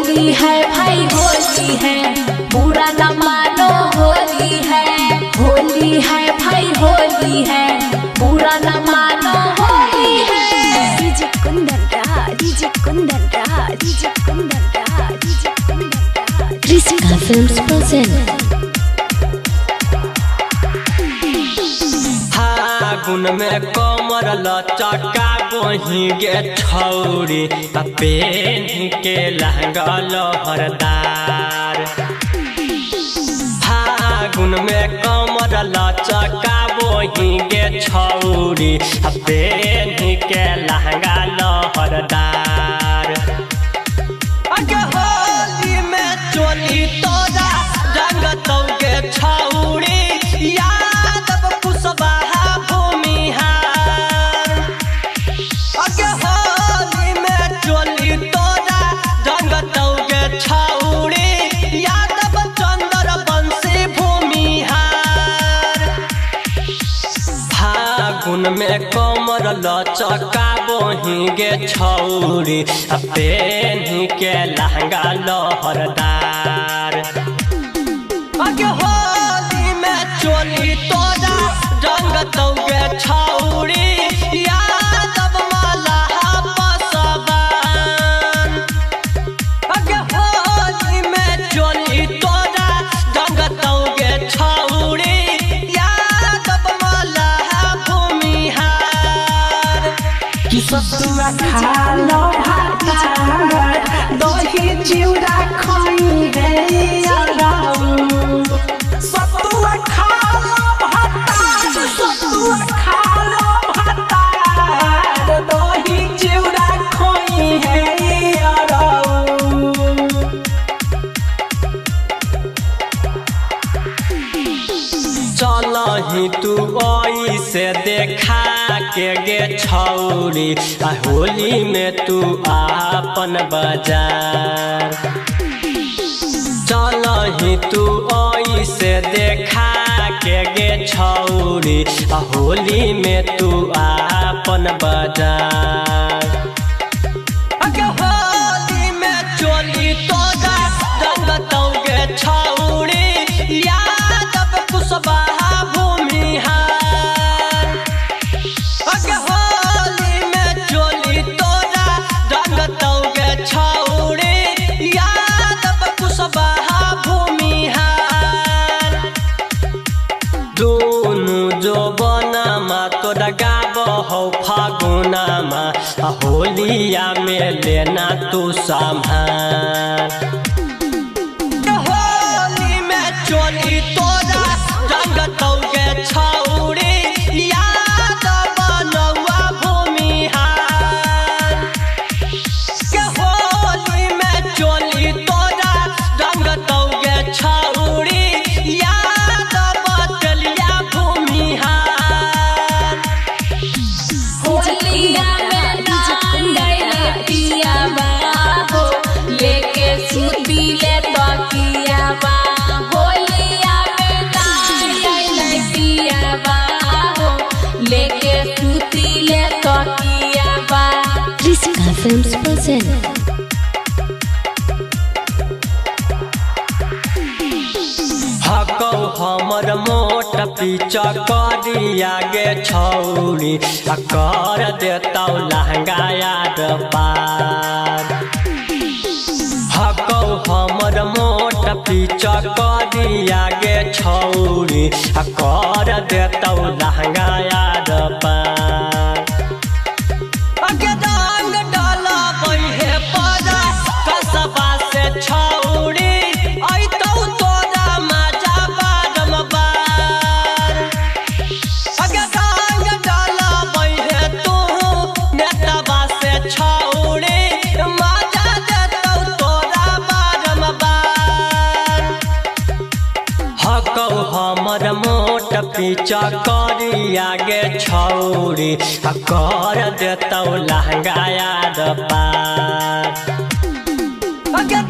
होली है भाई होली है, बुरा न मानो होली है। होली है भाई होली है, बुरा न मानो होली है। DJ Kundan Raj, DJ Kundan Raj, DJ Kundan Raj, DJ Kundan Raj. Krishna films present. फागुन में कमर लचका बही गे छौरी, पेन के लहंगा लहरदार। फागुन में कमर लचका बही गे छौरी, पेन के लहंगा लहरदार। अगे होली में चोली तोरा रंग तौगे छौरी, यादव कुशवाहा भूमिहार। अगे होली में चोली तोरा रंग तौगे छौरी, यादव चंद्र बंशी भूमिहार। फागुन में कमर लचका बही गे छौरी, पेन के लहंगा लहरदार। अगे होली में चोली तोरा रंग तौगे छौरी, यादव मलहा पसवान। अगे होली में चोली तोरा रंग तौगे छौरी, यादव मलहा भूमिहार। कि सतुआ खा लो भातार, दही चिउरा खई रे अराउ। सतुआ खा लो भातार, सतुआ खा लो भातार, दही चिउरा खई रे अराउ। चलही तू ऐसे देखा के गे छौरी, होली में तू आपन बाजार। चलही तू ऐसे देखा के गे छौरी, होली में तू आपन बाजार। अगे होली में चोली तोरा रंग तौगे छौरी, यादव कुशवाहा भूमिहार। अगे होली में चोली तोरा रंग तौगे छौरी, यादव कुशवाहा भूमिहार। दोनों जोबनमा तोरा गाबहौ फागुनमा, होलिया में लेना तू संभार। होली में चोली तोरा रंग तौगे छौरी, यादव बनौआ भूमिहार। होली में चोली तोरा रंग तौगे छौरी, यादव बटलिया भूमिहार। होलिया में नांगले पियावा हो, लेके सूती ले तकियावा। होलिया में नांगले पियावा हो, लेके सूती ले तकियावा। Krishna films present. हकौ हमर मोट पीछा करिया गे छौरी, कर देतौ लहंगा याद पार। हकौ हमर मोट पीछा करिया गे छौरी, कर देतौ लहंगा याद पार। अगे रंग डाला बहे परा कसबा से छौरी, ऐतौ तोरा मजा बारम्बार। अगे रंग डाला बहे तू नेतबा से छौरी, मजा देतौ तोरा बारम्बार। हकौ हमर मोट पीछा करिया गे छौरी, कर देतौ लहंगा याद पार। अगे